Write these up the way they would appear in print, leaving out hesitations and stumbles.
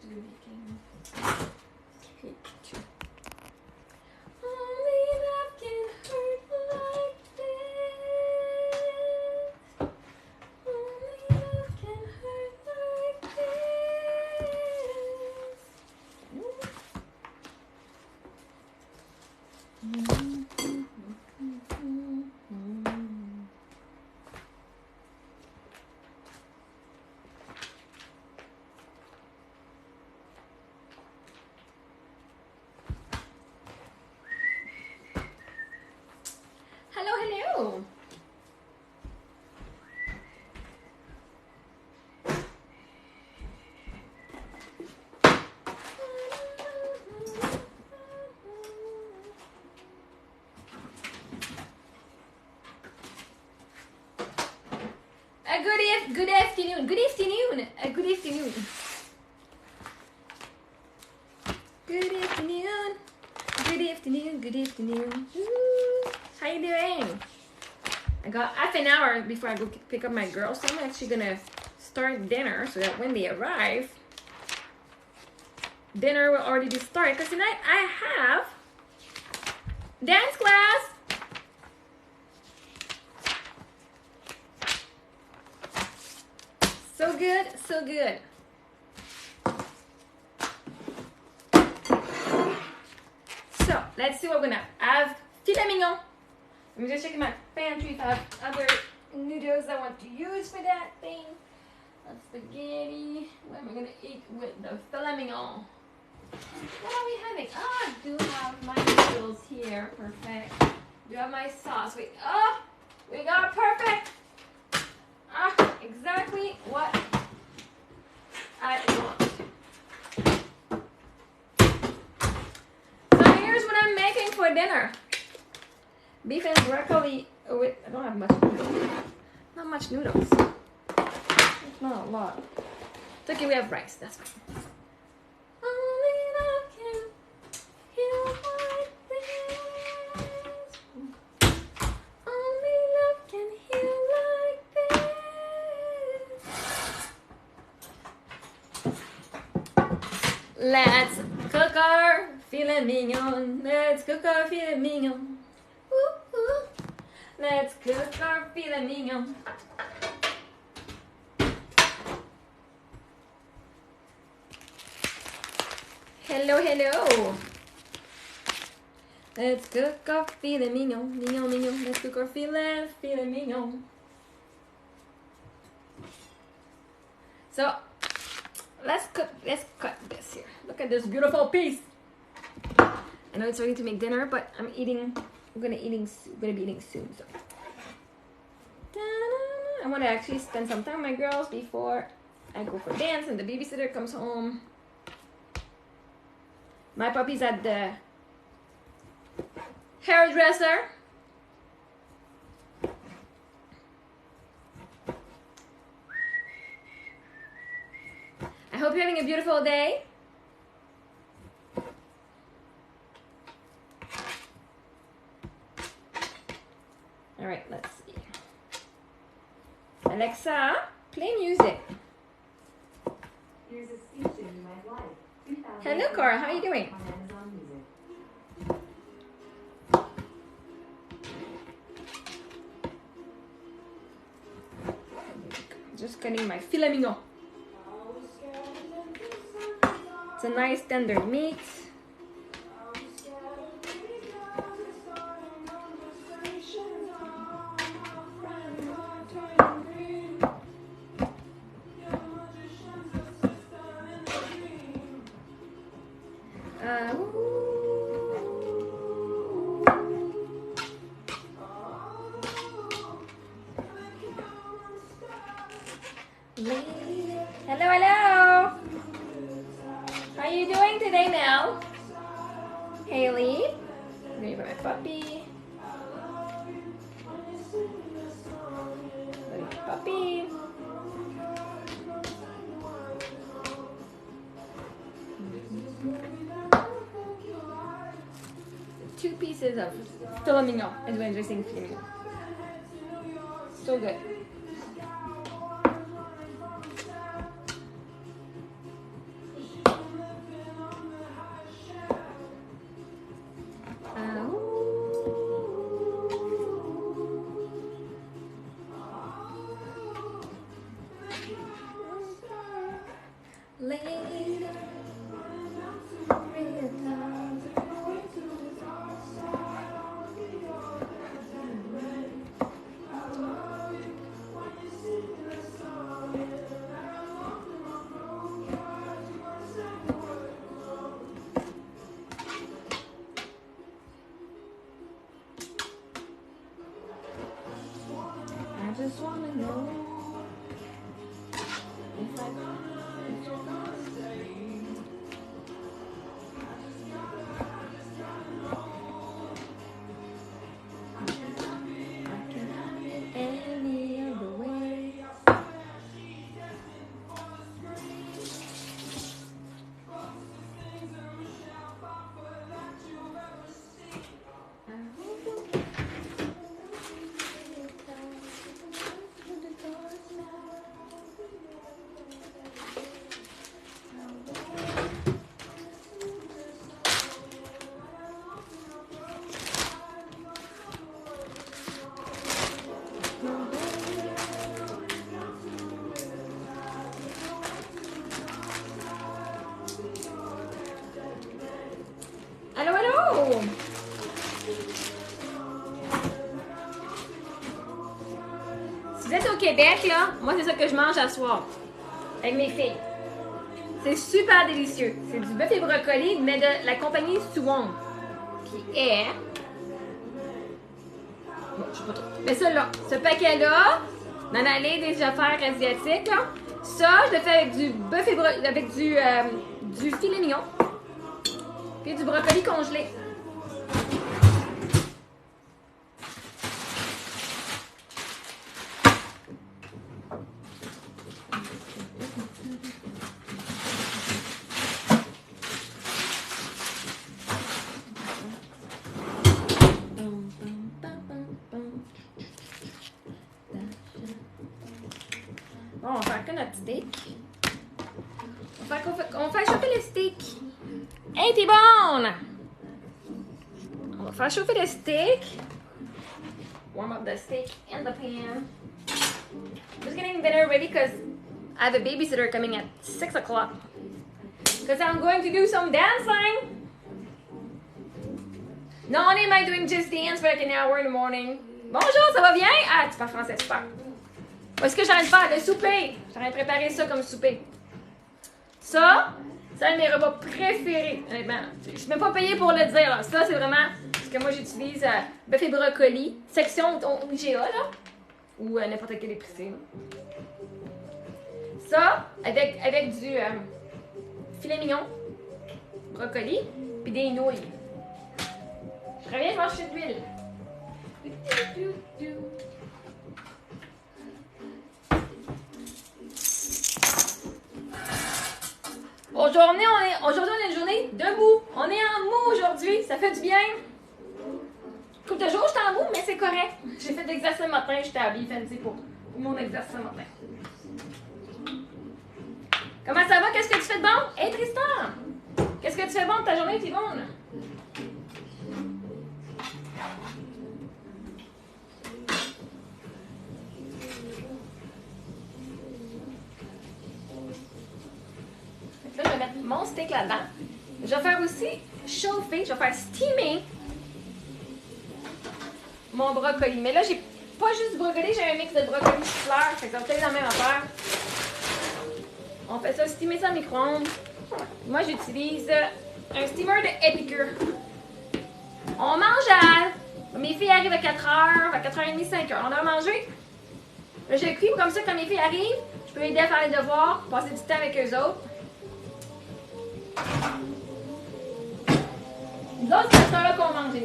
making cake too. Only love can hurt like this. Only love can hurt like this. Hello, hello. Good afternoon. Good afternoon. Good afternoon. Good afternoon. Good afternoon. Good afternoon. Woo. How you doing? I got half an hour before I go pick up my girls, so I'm actually gonna start dinner so that when they arrive, dinner will already be started. Because tonight I have dance class. So good, so good. So let's see what we're gonna have. Filet mignon. Let me just check my pantry if I have other noodles I want to use for that thing. Spaghetti. What am I gonna eat with the filet mignon? What are we having? Oh, I do have my noodles here. Perfect. Do have my sauce. Wait. Oh, we got perfect. Ah, exactly what I want. So here's what I'm making for dinner. Beef and broccoli with, I don't have much noodles. Not much noodles. It's not a lot. It's okay, we have rice, that's fine. Only love can heal like this. Only love can heal like this. Let's cook our filet mignon. Let's cook our filet mignon. Ooh, ooh. Let's cook our filet mignon. Hello, hello. Let's cook our filet mignon, mignon, mignon. Let's cook our filet mignon. So let's cut this here. Look at this beautiful piece. I know it's ready to make dinner, but I'm gonna be eating soon. So I want to actually spend some time with my girls before I go for dance and the babysitter comes home. My puppy's at the hairdresser. I hope you're having a beautiful day. All right, let's see. Alexa, play music. Here's a station you might like. Hello, Cora. How are you doing? On Amazon Music. Just cutting my filet mignon. It's a nice tender meat. Hello, hello. How are you doing today, Mel? Haley. I'm gonna put my puppy. Puppy. Two pieces of filet mignon. Is what I'm just saying, filet mignon. So good. just wanna know if I can have it any other way. Allô, allô! Si vous êtes au Québec, là, moi, c'est ça que je mange à soir. Avec mes filles. C'est super délicieux. C'est du bœuf et brocoli, mais de la compagnie Swamp. Qui est... Bon, je sais pas trop. Mais ça, là, ce paquet-là, dans l'allée des affaires asiatiques, là, ça, je le fais avec du bœuf et brocoli, avec du filet mignon. Puis du brocoli congelé. Bon, on va faire que notre steak. On va faire chauffer le steak. Hey, t'es bonne! On va faire chauffer le steak. Warm up the steak in the pan. Just getting dinner ready because I have a babysitter coming at 6 o'clock. Because I'm going to do some dancing. Non, am I doing just dance for like an hour in the morning? Bonjour, ça va bien? Ah, tu parles français, super. Est-ce que j'arrête de faire? Le souper. J'arrête de préparer ça comme souper. Ça, c'est un de mes repas préférés, honnêtement. Je ne suis même pas payée pour le dire. Là. Ça, c'est vraiment ce que moi j'utilise. Bœuf et brocoli, section IGA, là. Ou n'importe quel épicé. Ça, avec du filet mignon, brocoli, puis des nouilles. Je reviens, je mange de l'huile. Aujourd'hui, on a une journée debout. On est en mou aujourd'hui. Ça fait du bien. Couple de jours, j'étais en mou, mais c'est correct. J'ai fait de l'exercice le matin. J'étais habillée fancy pour mon exercice le matin. Comment ça va? Qu'est-ce que tu fais de bon? Hey Tristan! Qu'est-ce que tu fais de bon de ta journée, Yvonne? Là, je vais mettre mon steak là-dedans. Je vais faire aussi chauffer, je vais faire steamer mon brocoli. Mais là, j'ai pas juste du brocoli, j'ai un mix de brocoli fleurs. Fait que ça va peut-être dans la même affaire. On fait ça, steamer ça au micro-ondes. Moi, j'utilise un steamer de Epicure. On mange à... Mes filles arrivent à 4h, à 4h30, 5h. On a mangé. Là, je cuis comme ça quand mes filles arrivent. Je peux aider à faire les devoirs, passer du temps avec eux autres. Nous autres, c'est à cette heure-là qu'on mange, oui.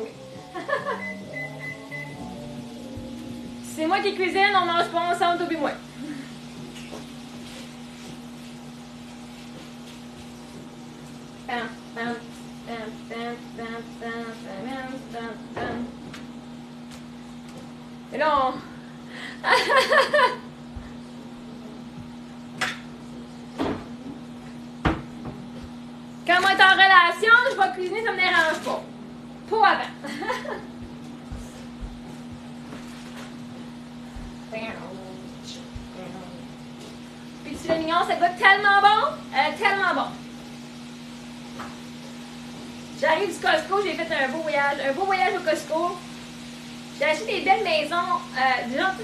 C'est moi qui cuisine, on mange pas ensemble, toi et moi. Bam, bam, bam, bam, bam, bam, bam, bam, bam. Et là, on... Quand on est en relation, je vais cuisiner, ça me dérange pas. Pas avant. Puis du filet mignon, ça goûte tellement bon. Tellement bon. J'arrive du Costco, j'ai fait un beau voyage au Costco. J'ai acheté des belles maisons,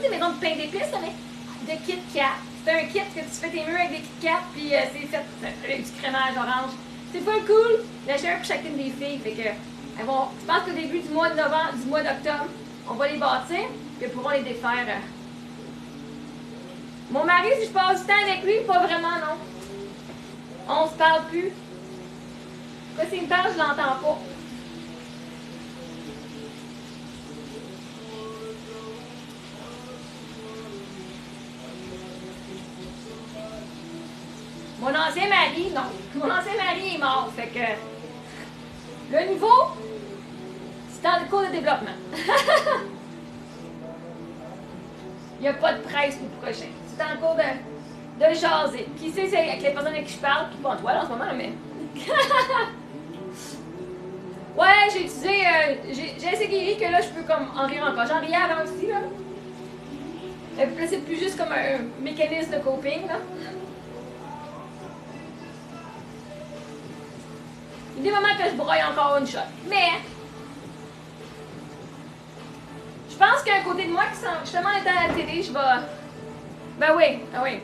des maisons de pain d'épices, mais de Kit Kat. C'est un kit que tu fais tes murs avec des Kit Kat, puis c'est fait avec du crémage orange. C'est pas cool. J'ai acheté un pour chacune des filles. Fait que, elles vont, je pense qu'au début du mois de novembre, du mois d'octobre, on va les bâtir, puis elles pourront les défaire Mon mari, si je passe du temps avec lui, pas vraiment, non. On se parle plus. Quand s'il me parle, je l'entends pas. Mon ancien mari, non. Mon ancien mari est mort, fait que... Le niveau, c'est en cours de développement. Il n'y a pas de presse pour le prochain. C'est en cours de jaser. Qui sait, c'est avec les personnes avec qui je parle, puis pas toi en ce moment, mais... Ouais, j'ai utilisé... j'ai assez guéri que là, je peux comme en rire encore. J'en riais avant aussi, là. Là, c'est plus juste comme un mécanisme de coping, là. Il y a des moments que je broye encore une shot. Mais... je pense qu'il y a un côté de moi qui sent... Justement, étant à la télé, je vais... Ben oui, ah oui.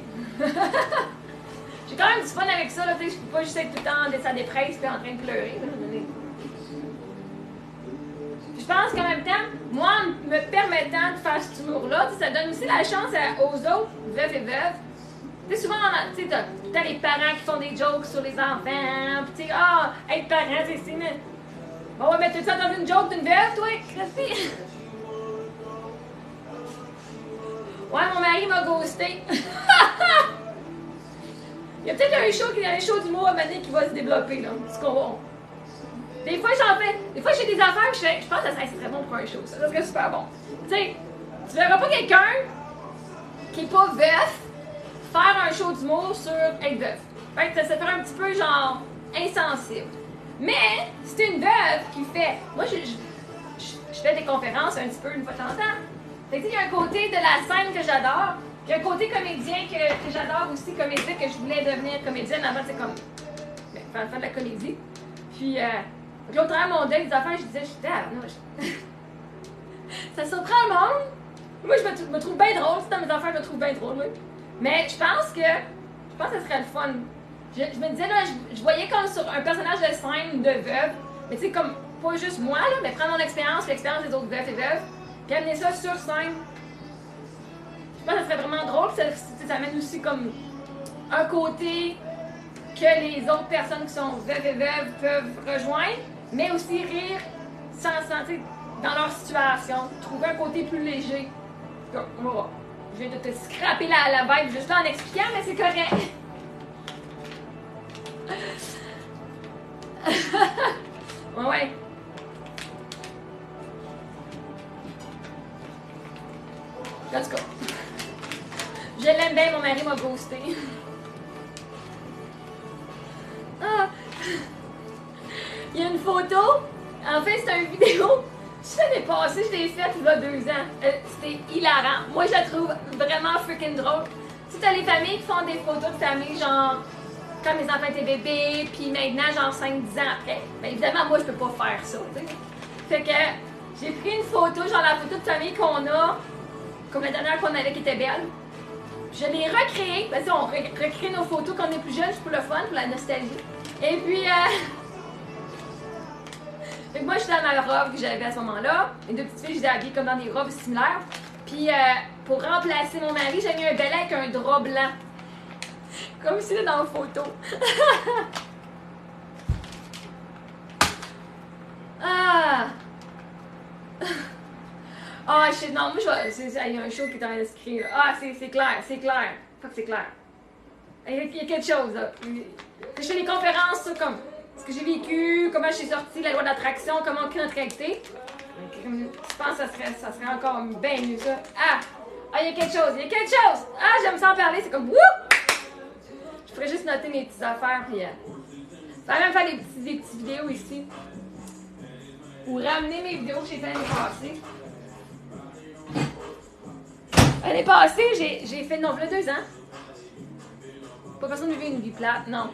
J'ai quand même du fun avec ça, là, tu sais, je peux pas juste être tout le temps en dépresse et en train de pleurer. Là. Je pense qu'en même temps, moi, en me permettant de faire cet humour-là, ça donne aussi la chance aux autres, veufs et veuves. Tu sais, souvent, tu sais, t'as les parents qui font des jokes sur les enfants, pis tu sais, être parent, c'est mais... Bon, ouais, mais t'as-tu entendu une joke d'une veuve, toi, Christy? Ouais, mon mari m'a ghosté. Il y a peut-être un show d'humour à mener qui va se développer, là. Ce qu'on va. Des fois, j'en fais. Des fois, j'ai des affaires que je pense que ça serait bon pour un show. Ça serait super bon. Tu sais, tu verras pas quelqu'un qui est pas veuf faire un show d'humour sur être veuf. Fait que ça fait un petit peu genre insensible. Mais, c'est une veuve qui fait. Moi, je fais des conférences un petit peu une fois de temps en temps. Fait que, il y a un côté de la scène que j'adore. Il y a un côté comédien que j'adore aussi, comédien, que je voulais devenir comédienne avant, c'est comme. Faire de la comédie. Puis, au travers de mon deuil, des affaires, je disais, non, ça surprend le monde. Moi, je me trouve bien drôle. C'est dans mes affaires, je me trouve bien drôle, oui. Mais je pense que ça serait le fun. Je me disais, là, je voyais comme sur un personnage de scène de veuve, mais tu sais, comme, pas juste moi, là, mais prendre mon expérience, l'expérience des autres veufs et veuves, puis amener ça sur scène. Je pense que ça serait vraiment drôle, ça amène aussi comme un côté que les autres personnes qui sont veuves et veuves peuvent rejoindre, mais aussi rire sans sentir dans leur situation, trouver un côté plus léger. Donc, on va voir. Je viens de te scraper la vibe juste là en expliquant, mais c'est correct. Ouais. Let's go. Je l'aime bien, mon mari m'a ghosté. Ah. Il y a une photo. En fait, c'est une vidéo. Je l'ai passée, je l'ai faite il y a 2 ans. C'était hilarant. Moi, je la trouve vraiment freaking drôle. Tu sais, t'as les familles qui font des photos de famille, genre, quand mes enfants étaient bébés, puis maintenant, genre 5-10 ans après. Mais évidemment, moi, je peux pas faire ça, tu sais. Fait que j'ai pris une photo, genre la photo de famille qu'on a, comme la dernière qu'on avait qui était belle. Je l'ai recréée, parce qu'on recrée nos photos quand on est plus jeune, c'est pour le fun, pour la nostalgie. Et puis, fait que moi, je suis dans ma robe que j'avais à ce moment-là. Les 2 petites filles, je les ai habillées comme dans des robes similaires. Puis, pour remplacer mon mari, j'ai mis un belet avec un drap blanc. Comme c'est dans la photo. Ah! Ah, non, moi, il y a un show qui est en train de se créer. Ah, c'est clair, c'est clair. Fuck, c'est clair. Il y a quelque chose, là. Je fais des conférences sur comme ce que j'ai vécu, comment je suis sortie, la loi d'attraction, comment on crée notre réalité. Je pense que ça serait encore bien mieux, ça. Ah, il y a quelque chose, Ah, j'aime ça en parler, c'est comme wouh! Je pourrais juste noter mes petites affaires, puis ça va même faire des petites vidéos ici. Ou ramener mes vidéos que j'ai fait l'année passée. L'année passée, j'ai fait, non, il y a 2 ans. Pas personne ne vit une vie plate, non.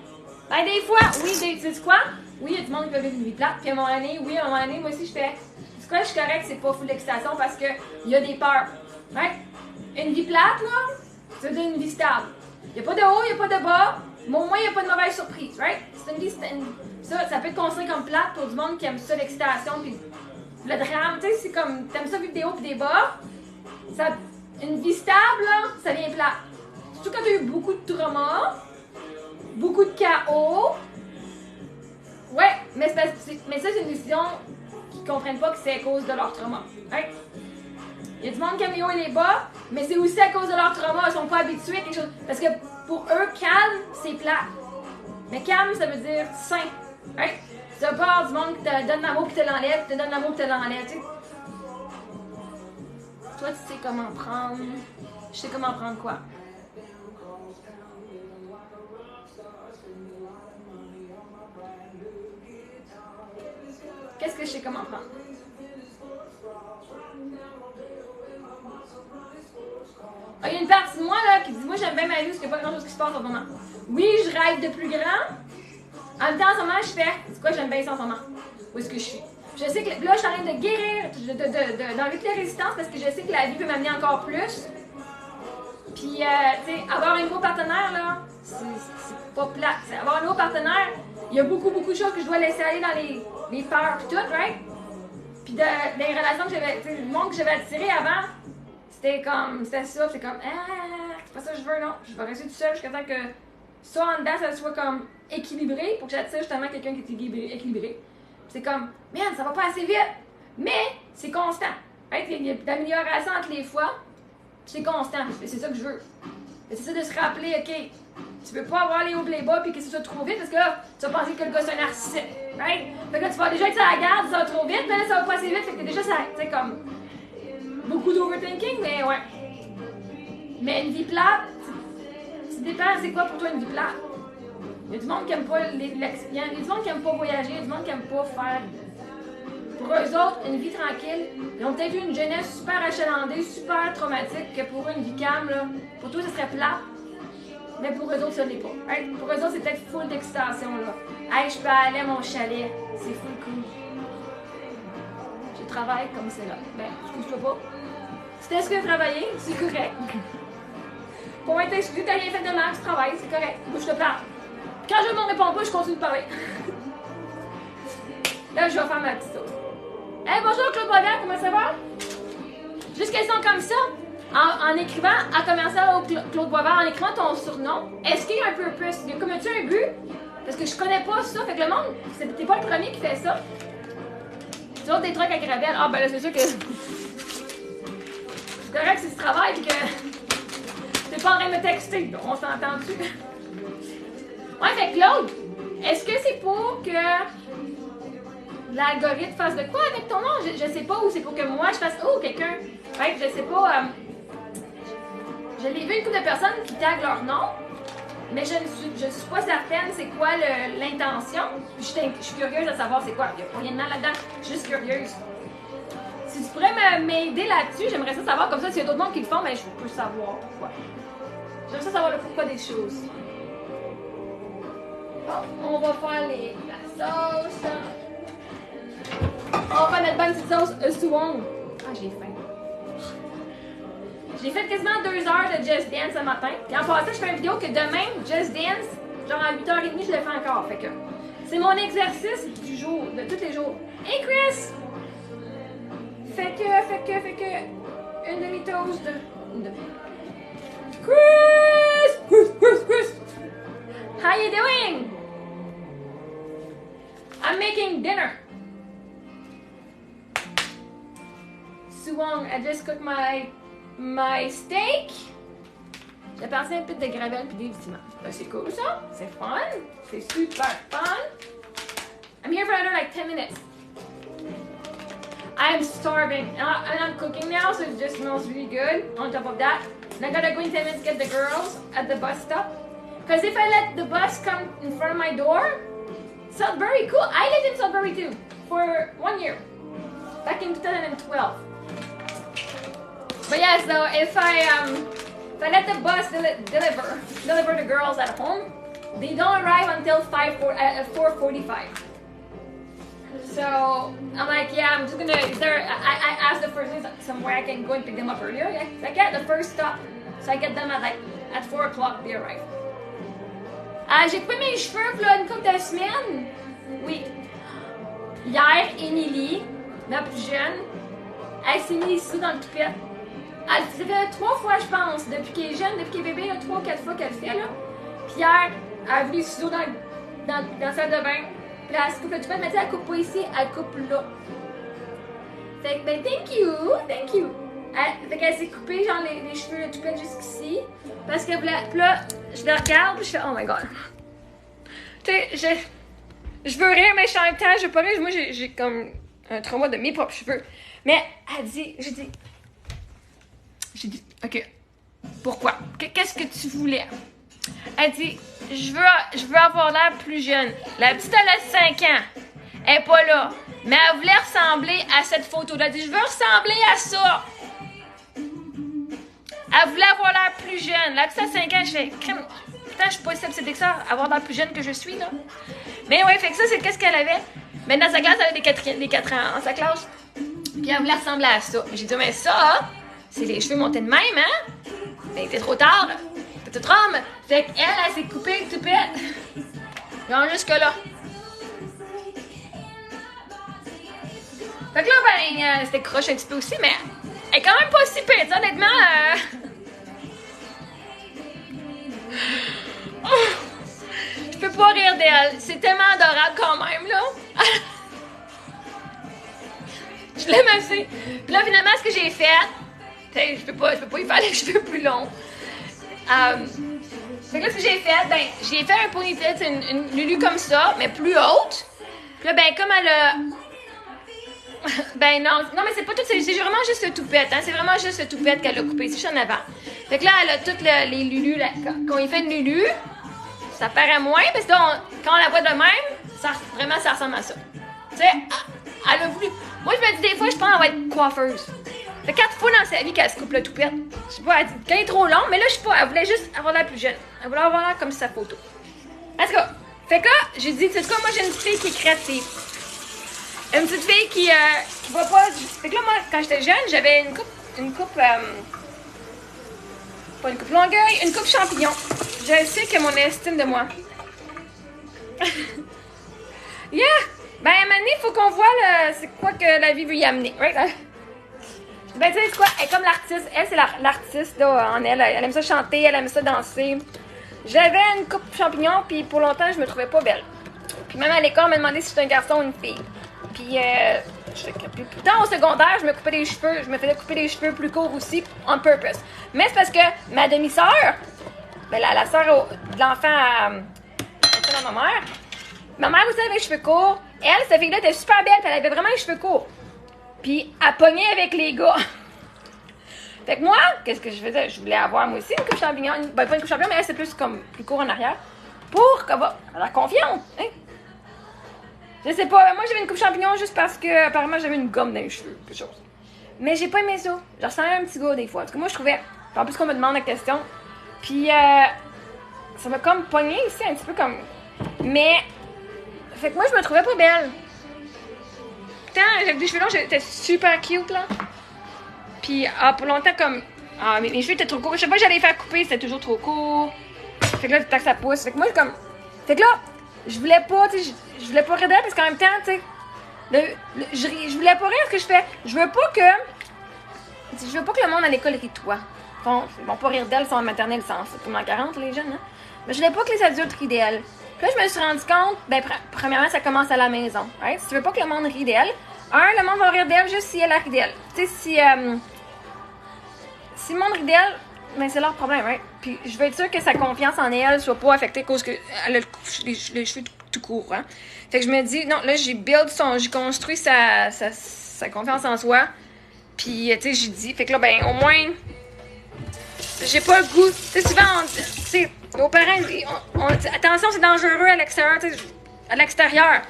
Ben, des fois, oui, tu sais quoi? Oui, il y a du monde qui veut vivre une vie plate. Puis à un moment donné, moi aussi, je fais. C'est quoi, je suis correct, c'est pas full d'excitation parce qu'il y a des peurs. Right? Une vie plate, là, c'est une vie stable. Il n'y a pas de haut, il n'y a pas de bas, mais au moins, il n'y a pas de mauvaise surprise, right? C'est une vie. Ça peut être construit comme plate pour du monde qui aime ça, l'excitation, puis le drame. Tu sais, c'est comme. T'aimes ça vivre des hauts et des bas. Une vie stable, là, ça vient plate. Surtout quand tu as eu beaucoup de trauma, beaucoup de chaos. Ouais, mais ça, c'est une décision qu'ils ne comprennent pas que c'est à cause de leur trauma. Right? Il y a du monde qui aime les hauts et les bas, mais c'est aussi à cause de leur trauma. Ils sont pas habitués à quelque chose. Parce que pour eux, calme, c'est plat. Mais calme, ça veut dire sain. Right? Tu as peur du monde qui te donne l'amour qui te l'enlève, qui te donne l'amour qui te l'enlève. Tu sais. Toi, tu sais comment prendre. Je sais comment prendre quoi. Qu'est-ce que je sais comment prendre? Ah, il y a une partie de moi là, qui dit moi j'aime bien ma vie parce qu'il n'y a pas grand chose qui se passe en ce moment. Oui, je rêve de plus grand. En même temps, en ce moment, je fais c'est quoi j'aime bien ça en ce moment? Où est-ce que je suis? Je sais que là, je suis en train de guérir, d'enlever toutes les résistances parce que je sais que la vie peut m'amener encore plus. Puis, tu sais, avoir un nouveau partenaire, là, c'est pas plat. Avoir un nouveau partenaire, il y a beaucoup de choses que je dois laisser aller dans les peurs et tout, right? Puis, les relations que j'avais, tu sais, le monde que j'avais attiré avant, c'était ça, c'est comme, c'est pas ça que je veux, non. Je vais rester tout seul jusqu'à temps que ça en dedans, ça soit comme équilibré pour que j'attire justement quelqu'un qui est équilibré. C'est comme, man, ça va pas assez vite, mais c'est constant. Right? Il y a d'amélioration entre les fois, c'est constant. C'est ça que je veux. C'est ça de se rappeler, ok, tu peux pas avoir les hauts et les bas puis que ça soit trop vite parce que là, tu vas penser que le gars c'est un narcissique. Right? Fait que là, tu vas déjà être à la garde, ça va trop vite, mais là, ça va pas assez vite, fait que t'es déjà ça, tu sais, comme beaucoup d'overthinking, mais ouais. Mais une vie plate, ça dépend, c'est quoi pour toi une vie plate? Il y a du monde qui aime pas il y a du monde qui aime pas voyager, il y a du monde qui aime pas faire. Pour eux autres, une vie tranquille, ils ont peut-être eu une jeunesse super achalandée, super traumatique, que pour eux, une vie calme, là, pour toi, ça serait plat. Mais pour eux autres, ça l'est pas. Right? Pour eux autres, c'est peut-être full d'excitation, là. Hey, je peux aller à mon chalet, c'est full cool. Je travaille comme c'est là. Ben, excuse-toi pas. Si t'as ce que travailler, c'est correct. Pour être exclu, t'as rien fait de mal, tu travailles, c'est correct. Moi, je te parle. Quand je ne me réponds pas, je continue de parler. Là, je vais faire ma petite sauce. Hey, bonjour Claude Boisvert, comment ça va? Juste question comme ça. En écrivant à commercial au Claude Boisvert, en écrivant ton surnom, est-ce qu'il y a un purpose? Comme as-tu un but? Parce que je connais pas ça. Fait que le monde, t'es pas le premier qui fait ça. Tu as des trucs avec Rebelle. Ah, ben là, c'est sûr que. C'est correct si tu travailles et que. T'es pas en train de me texter. On s'entend dessus. Ouais, fait Claude, est-ce que c'est pour que l'algorithme fasse de quoi avec ton nom? Je sais pas, ou c'est pour que moi je fasse. Oh, quelqu'un. Ouais, je sais pas. Je l'ai vu une couple de personnes qui taguent leur nom, mais je suis pas certaine c'est quoi l'intention. Je suis curieuse de savoir c'est quoi. Il n'y a pas rien de mal là-dedans. Je suis juste curieuse. Si tu pourrais m'aider là-dessus, j'aimerais ça savoir. Comme ça, s'il y a d'autres monde qui le font, ben, je peux savoir pourquoi. J'aimerais ça savoir le pourquoi des choses. Bon, on va faire la sauce. On va faire notre bonne petite sauce Suwong. Ah, j'ai faim. J'ai fait quasiment 2 heures de Just Dance ce matin. Puis en passant, je fais une vidéo que demain, Just Dance, genre à 8h30, je le fais encore. Fait que c'est mon exercice du jour, de tous les jours. Hey Chris! Fait que, une demi-toast de. Chris! How you doing? I'm making dinner. Suwong, I just cooked my steak. J'ai passé un peu de gravelle puis des vitiments. Ben, c'est cool ça, c'est fun, c'est super fun. I'm here for another like 10 minutes. I'm starving and I'm cooking now, so it just smells really good. On top of that, and I gotta go in 10 minutes to get the girls at the bus stop. Because if I let the bus come in front of my door, Sudbury, cool. I lived in Sudbury too for 1 year, back in 2012. But yeah, so if I let the bus deliver the girls at home, they don't arrive until 4:45. So I'm like, yeah, I'm just gonna. I asked the person somewhere I can go and pick them up earlier. Yeah, so I get the first stop, so I get them at 4 o'clock. They arrive. J'ai coupé mes cheveux là une couple de semaines. Oui. Hier, Émilie, ma plus jeune, elle s'est mise ici dans le toupette. Ça fait 3 fois, je pense, depuis qu'elle est jeune, depuis qu'elle est bébé, 3 ou 4 fois qu'elle le fait, là. Puis hier, elle a vu les ciseaux dans la salle de bain. Puis là, elle se coupe le toupette, mais tu sais, elle coupe pas ici, elle coupe là. Fait que, ben, thank you. Fait qu'elle s'est coupée, genre, les cheveux, le toupette jusqu'ici. Parce que, puis là, je la regarde, puis je fais, oh my god. Tu sais, je veux rire, mais en même temps, je veux pas rire. Moi, j'ai comme un trauma de mes propres cheveux. Mais elle dit, j'ai dit, ok, pourquoi? Qu'est-ce que tu voulais? Elle dit, je veux avoir l'air plus jeune. La petite, elle a 5 ans. Elle est pas là. Mais elle voulait ressembler à cette photo-là. Elle dit, je veux ressembler à ça. Elle voulait avoir l'air plus jeune. La petite, à 5 ans, je fais, crème. Putain, je suis pas si obsédée que ça, avoir l'air plus jeune que je suis, là. Mais ouais, fait que ça, c'est qu'est-ce qu'elle avait. Mais dans sa classe, elle avait des 4 ans dans sa classe. Puis elle voulait ressembler à ça. J'ai dit, mais ça, c'est les cheveux montés de même, hein? Mais c'est trop tard. T'es toute rame. Fait qu'elle, elle s'est coupée le toupette. Genre jusque là. Fait que là, ben, c'était croche un petit peu aussi, mais elle est quand même pas si pire, honnêtement. Je peux pas rire d'elle. C'est tellement adorable quand même, là. Je l'aime assez. Puis là, finalement, ce que j'ai fait, je peux pas y faire les cheveux plus longs. Fait que là, ce que j'ai fait, ben, j'ai fait un ponytail, une Lulu comme ça, mais plus haute. Puis là, ben, comme elle a... Ben non, mais c'est pas tout, c'est vraiment juste le toupette, hein, c'est vraiment juste le toupette qu'elle a coupé, c'est juste en avant. Fait que là, elle a toutes les Lulu, là, quand il fait une Lulu, ça paraît moins, parce que là, quand on la voit de même, ça ressemble à ça. Tu sais, elle a voulu... Moi, je me dis des fois, je pense qu'elle va être coiffeuse. Fait 4 fois dans sa vie qu'elle se coupe le toupette. Je sais pas, elle dit qu'elle est trop long, mais là, je sais pas, elle voulait juste avoir l'air plus jeune. Elle voulait avoir l'air comme sa photo. En tout cas, fait que là, j'ai dit, tu sais quoi, moi, j'ai une petite fille qui est créative. Une petite fille qui va pas... Fait que là, moi, quand j'étais jeune, j'avais une coupe pas une coupe longueuil, une coupe champignon. Je sais que mon estime de moi. Yeah! Ben, à un moment donné, il faut qu'on voit c'est quoi que la vie veut y amener, right? Ben, tu sais, c'est quoi? Elle est comme l'artiste. Elle, c'est l'artiste, là, en elle. Elle aime ça chanter, elle aime ça danser. J'avais une coupe champignon, puis pour longtemps, je me trouvais pas belle. Puis même à l'école, on m'a demandé si j'étais un garçon ou une fille. Puis, plus tard au secondaire, je me coupais les cheveux. Je me faisais couper les cheveux plus courts aussi, on purpose. Mais c'est parce que ma demi-sœur, ben, la sœur de l'enfant de ma mère aussi avait les cheveux courts. Elle, cette fille-là, était super belle, elle avait vraiment les cheveux courts. Puis, elle pognait avec les gars. Fait que moi, qu'est-ce que je faisais? Je voulais avoir, moi aussi, une coupe champignon. Ben, pas une coupe champignon, mais elle, c'est plus comme plus court en arrière. Pour qu'elle va avoir confiance, hein? Je sais pas, moi, j'avais une coupe champignon juste parce que, apparemment, j'avais une gomme dans les cheveux, quelque chose. Mais j'ai pas aimé ça. Je ressemblais à un petit gars, des fois. Parce que moi, je trouvais... En plus qu'on me demande la question. Puis, ça m'a comme pogné aussi, un petit peu comme... Mais... Fait que moi, je me trouvais pas belle. Putain, j'avais des cheveux longs, j'étais super cute, là. Puis, pour longtemps, comme... mes cheveux étaient trop courts. Je sais pas, j'allais les faire couper, c'était toujours trop court. Fait que là, tant que ça pousse. Fait que moi, comme... Fait que là, je voulais pas, tu sais, je voulais pas rire d'elle parce qu'en même temps, tu sais... Je voulais pas rire ce que je fais. Je veux pas que le monde à l'école rit de toi. Bon, c'est bon, pas rire d'elle, sont en maternelle, c'est comme en 40, les jeunes, hein. Mais je voulais pas que les adultes rient d'elle. Puis là, je me suis rendu compte, ben, premièrement, ça commence à la maison, right? Si tu veux pas que le monde rit d'elle, le monde va rire d'elle juste si elle a ri d'elle. Tu sais, si le monde rit d'elle, ben, c'est leur problème, right? Puis je veux être sûre que sa confiance en elle soit pas affectée à cause qu'elle a les cheveux tout courts, hein. Fait que je me dis, non, là, j'ai construit sa confiance en soi. Puis, tu sais, j'ai dit, fait que là, ben, au moins, j'ai pas le goût. Tu sais, souvent, tu sais, nos parents, attention, c'est dangereux à l'extérieur, tu sais, à l'extérieur.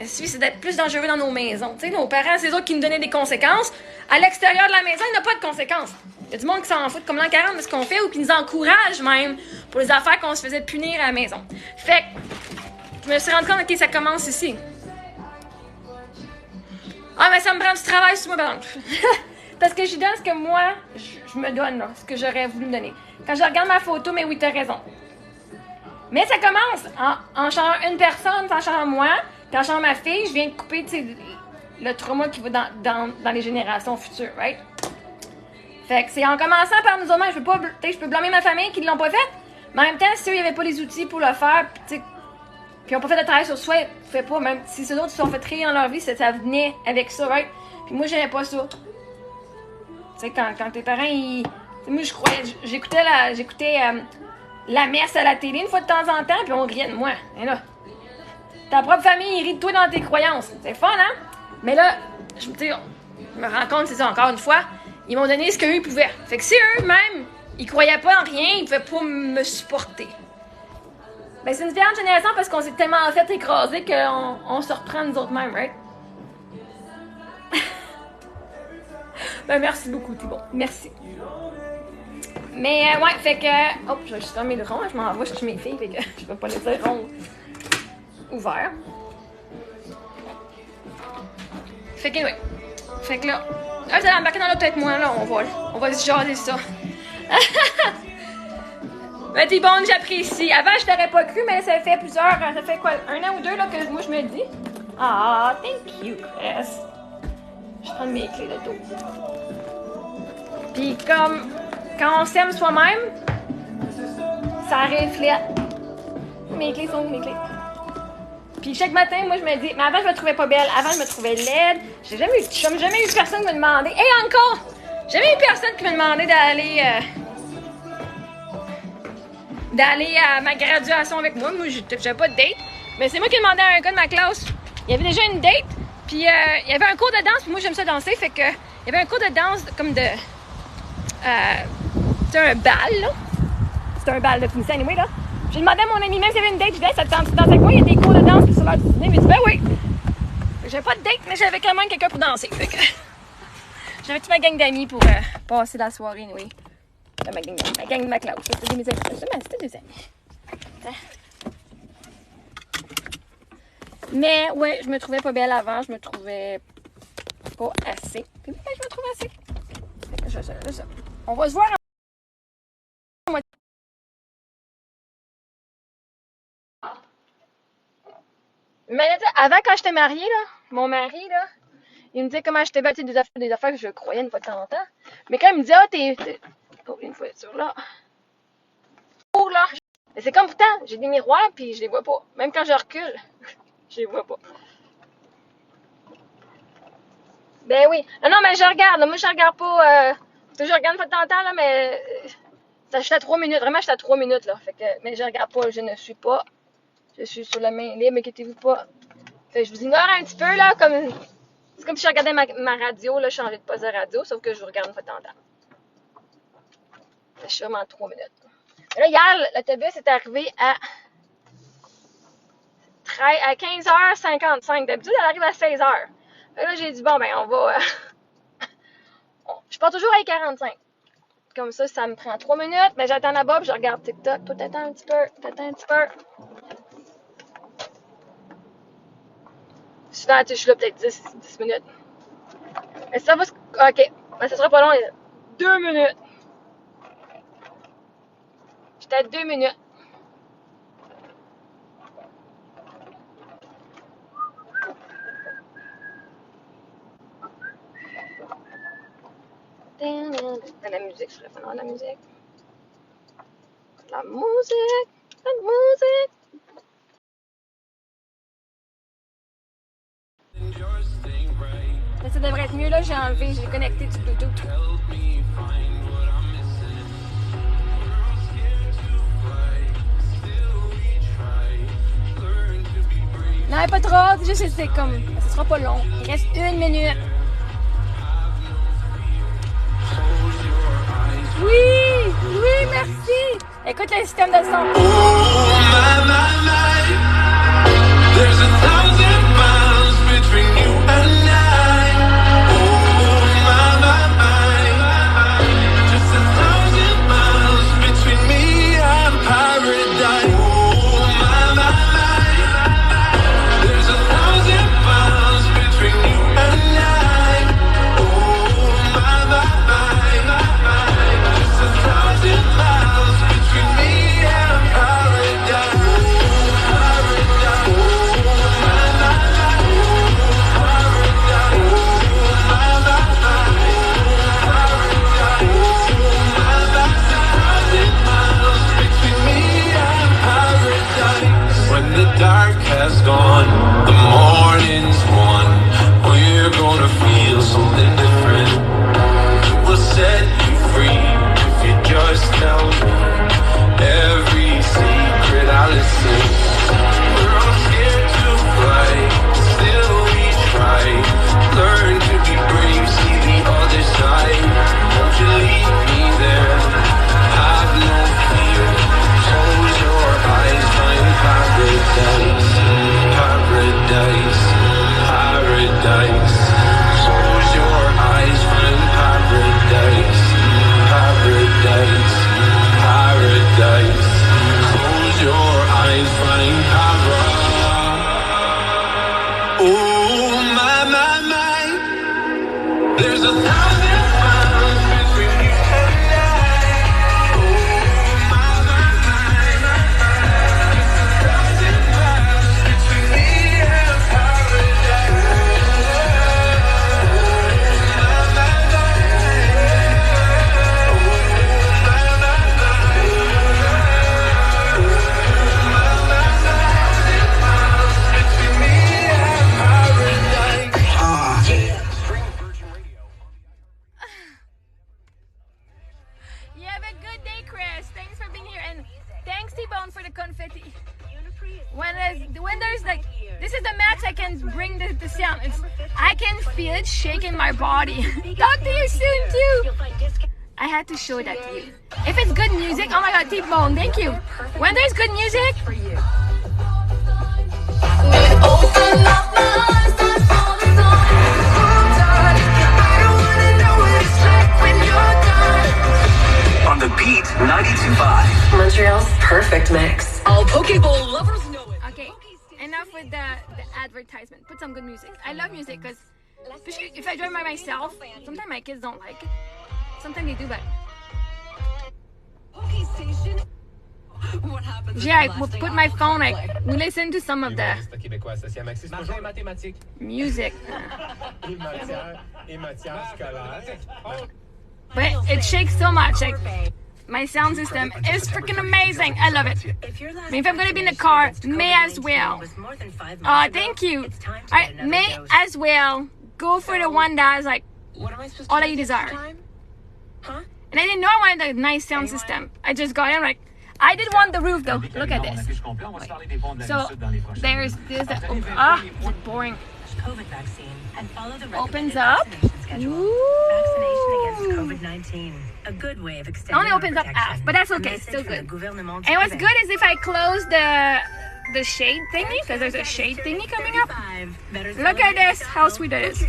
C'est d'être plus dangereux dans nos maisons. Tu sais, nos parents, c'est eux qui nous donnaient des conséquences. À l'extérieur de la maison, il n'y a pas de conséquences. Il y a du monde qui s'en fout comme l'an 40 de ce qu'on fait ou qui nous encourage même pour les affaires qu'on se faisait punir à la maison. Fait que, je me suis rendu compte, OK, ça commence ici. Ah, mais ça me prend du travail sur moi, par exemple. Parce que je donne ce que moi, je me donne, là, ce que j'aurais voulu me donner. Quand je regarde ma photo, mais oui, t'as raison. Mais ça commence en changeant une personne, en changeant moi, puis en changeant ma fille, je viens de couper, tu sais, le trauma qui va dans les générations futures, right? Fait que c'est en commençant par nous autres, je peux blâmer ma famille qui ne l'ont pas fait, mais en même temps, si eux, ils n'avaient pas les outils pour le faire, puis ils n'ont pas fait de travail sur soi, ils ne fait pas, même si ceux autres se sont fait rire dans leur vie, ça venait avec ça, right? Puis moi, j'aimais pas ça. Tu sais, quand tes parents, ils... Moi, j'écoutais la messe à la télé une fois de temps en temps, puis on riait de moi. Et là, ta propre famille, ils rient de toi dans tes croyances. C'est fun, hein? Mais là, je me rends compte, c'est ça, encore une fois, ils m'ont donné ce qu'eux, ils pouvaient. Fait que si eux-mêmes, ils croyaient pas en rien, ils pouvaient pas me supporter. Ben, c'est une différente génération parce qu'on s'est tellement fait écraser qu'on se reprend nous autres mêmes, right? Ben, merci beaucoup, Thibaut. Merci. Mais, ouais, fait que... Oh, je vais juste fermer le rond, je m'en vais chez mes filles, fait que je vais pas laisser le rond ouvert. Fait que, oui. Fait que là... Ah, vous allez embarquer dans l'auto avec moi, là, on va se jaser ça. Ben, t'es bonne, j'apprécie. Avant, je t'aurais pas cru, mais ça fait ça fait quoi, 1 an ou 2, là, que moi, je me dis. Ah, thank you, Chris. Je prends mes clés d'auto. Puis comme, quand on s'aime soi-même, ça reflète. Mes clés sont où, mes clés? Puis chaque matin, moi, je me dis, mais avant, je me trouvais pas belle. Avant, je me trouvais laide. J'ai jamais eu personne qui me demandait. Et encore! Jamais eu personne qui me demandait d'aller à ma graduation avec moi. Moi, j'avais pas de date. Mais c'est moi qui ai demandé à un gars de ma classe. Il y avait déjà une date. Puis il y avait un cours de danse. Puis moi, j'aime ça danser. Fait que il y avait un cours de danse comme de... c'est un bal, là. C'est un bal de finissant, anyway, là. J'ai demandé à mon ami, même s'il y avait une date, je disais, ça te tente de danser avec moi? Il y a des cours de danse sur l'heure du dîner. Il m'a dit, ben oui. J'avais pas de date, mais j'avais quand même quelqu'un pour danser. Fait que j'avais toute ma gang d'amis pour passer la soirée, anyway. Ma gang de ma classe. C'était mes amis. C'était des amis. Mais ouais, je me trouvais pas belle avant. Je me trouvais pas assez. Puis là, je me trouve assez. Fait que ça. On va se voir en... Mais avant, quand j'étais mariée, là, mon mari, là, il me disait comment j'étais belle, des affaires que je croyais une fois de temps en temps. Mais quand il me disait, ah, t'es... Oh, une voiture là. Oh là! Mais c'est comme pourtant, j'ai des miroirs puis je les vois pas. Même quand je recule, je les vois pas. Ben oui. Non, mais je regarde. Là. Moi, je regarde pas... je regarde une fois de temps en temps, là, mais... je suis à 3 minutes. Vraiment, je suis à 3 minutes, là. Fait que, mais je regarde pas. Je ne suis pas... Je suis sur la main libre, inquiétez-vous pas. Fait que je vous ignore un petit peu, là, comme... C'est comme si je regardais ma radio, là, changer de poste de radio, sauf que je vous regarde une fois de temps en temps. Je suis vraiment à 3 minutes. Là, hier, l'autobus est arrivé à 15h55. D'habitude, elle arrive à 16h. Là, j'ai dit, bon, ben, on va... je pars toujours à 45. Comme ça me prend 3 minutes. Mais j'attends là-bas, puis je regarde TikTok. Toi, t'attends un petit peu. Souvent, je suis là peut-être 10 minutes. Mais ça va... OK. Mais ça sera pas long. 2 minutes. J'étais à 2 minutes. La musique, je ferais pas la musique. La musique. Mais ça devrait être mieux là, j'ai connecté du Bluetooth. Non, pas trop, juste c'est comme, ça sera pas long. Il reste 1 minute. Oui, merci. Écoute le système de son. There's 1,000 miles between you and I. Oh, my. Just 1,000 miles between me and paradise. Oh, my. There's 1,000 miles between you and I. Oh, my. Just 1,000 miles between me and paradise. can bring the sound. I can feel it shaking my body. Talk to you soon too. I had to show that to you. If it's good music, oh my god, T-Bone, thank you. When there's good music, On the Beat 92.5. Montreal's perfect mix. All Pokeball lovers know it. okay, enough with the advertisement. Put some good music. I love music because if I drive by myself, sometimes my kids don't like it. Sometimes they do, but yeah, I will put my phone, we listen to some of the music. But it shakes so much. Like, my sound system is freaking amazing. I love it. I mean, if I'm gonna be in the car, may as well. Thank you. I may as well go for the one that's like all I desire. And I didn't know I wanted a nice sound system. I just got in like, I did want the roof though. Look at this. So there's this. It's boring. COVID vaccine and follow the Opens up. schedule. Vaccination against COVID-19. A good way of extending Only opens up half, but that's okay. It's still good. And what's good is if I close the shade thingy, because there's a shade thingy coming up. Look at this, how sweet it is.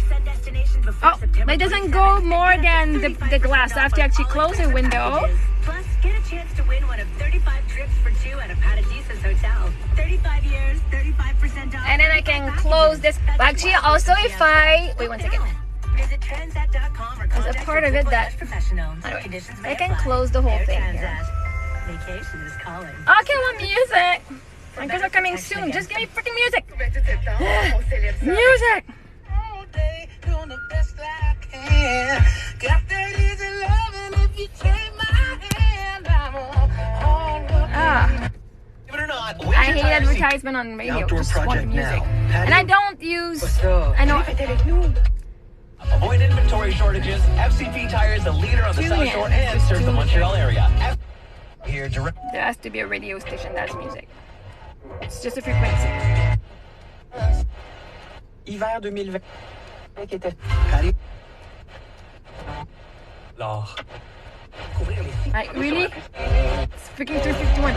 Oh, but it doesn't go more than the glass. I have to actually close the window. Plus, get a chance to win one of 35 trips for two at a Paradisus hotel. 35 years, 35% off. And then I can close this. But actually, also if I wait 1 second. Visit transat.com or There's a part of it that anyway, I can close the whole thing here. Vacation is calling. Okay, well, music. My girls are coming soon. Just give me freaking music. Music. I hate advertisement on radio. Just want the music. And I don't use. I know. Avoid inventory shortages. FCP Tire is the leader on the South Shore and serves the Montreal area. Here direct. There has to be a radio station that's music. It's just a frequency. Hiver 2020. L'or. Like, really? It's freaking 351.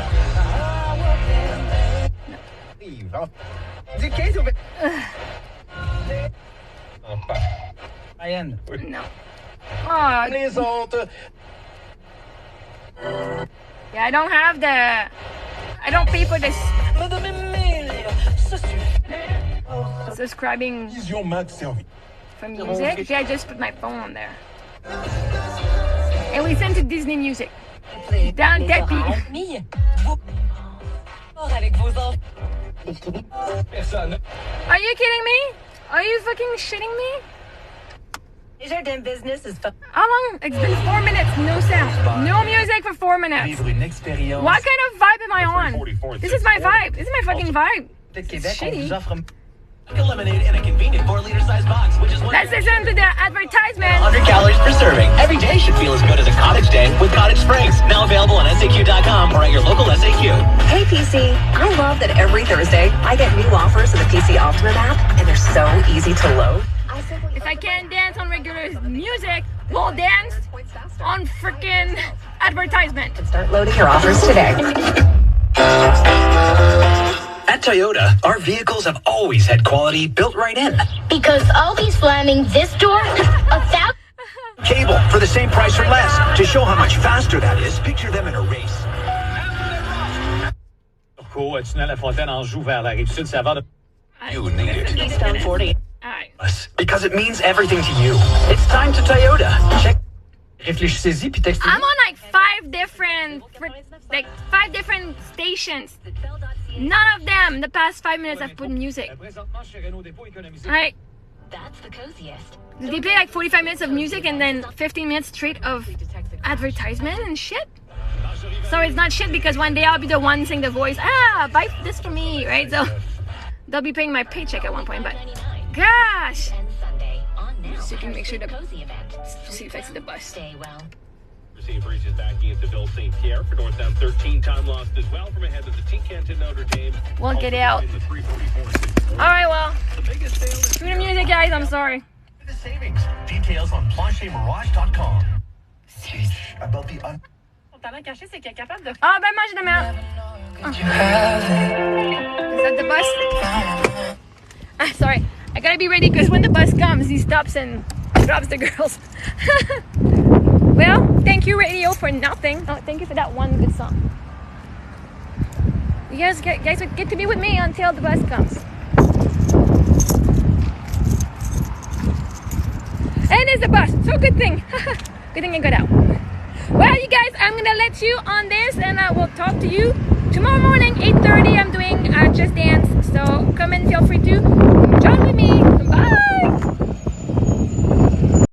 No. Oh. Les autres. Yeah, I don't have the. I don't pay for this. Subscribing for music. Yeah, I just put my phone on there. And we send to Disney Music. Down Deadbeat. Are you kidding me? Are you fucking shitting me? Desjardins Business is How long? It's been 4 minutes, no sound. No music for 4 minutes. What kind of vibe am I on? This is my vibe. This is my fucking vibe. It's shitty. Lemonade in a convenient 4-liter size box, which is Let's listen to the advertisement. 100 calories per serving. Every day should feel as good as a cottage day with Cottage Springs. Now available on SAQ.com or at your local SAQ. Hey PC, I love that every Thursday I get new offers in the PC Optimum app, and they're so easy to load. If I can't dance on regular music, we'll dance on freaking advertisement. Start loading your offers today. At Toyota, our vehicles have always had quality built right in. Because Aldi's slamming this door 1,000. Cable for the same price or less. To show how much faster that is, picture them in a race. Tunnel La Fontaine Anjou vers la Rive-Sud, c'est avant de... You need it. Eastbound 40. Alright. Because it means everything to you. It's time to Toyota. Check. Réfléchissez-y puis textez. I'm on like 5 different stations. None of them the past 5 minutes I've put music. Alright. That's the coziest. They play like 45 minutes of music and then 15 minutes straight of advertisement and shit. So it's not shit because one day I'll be the one saying the voice, buy this for me, right? So they'll be paying my paycheck at one point, but gosh. So you can make sure to see if I see the bus. Stay well. St. Breeze is backing into Ville St. Pierre for northbound 13. Time lost as well from ahead of the T-Kent to Notre Dame. We'll get out. The 344. Alright, well, The biggest sale is through the music, guys. I'm sorry. the savings. Details on planchermirage.com. About the Son talent caché, c'est qu'elle est capable de Ah, ben, moi, je demande. Is that the bus? Ah, sorry. I gotta be ready because when the bus comes, he stops and drops the girls. Well, thank you, radio, for nothing. Oh, thank you for that one good song. You guys get to be with me until the bus comes. And there's the bus. So good thing. Good thing I got out. Well, you guys, I'm gonna let you on this, and I will talk to you tomorrow morning, 8:30. I'm doing Just Dance. So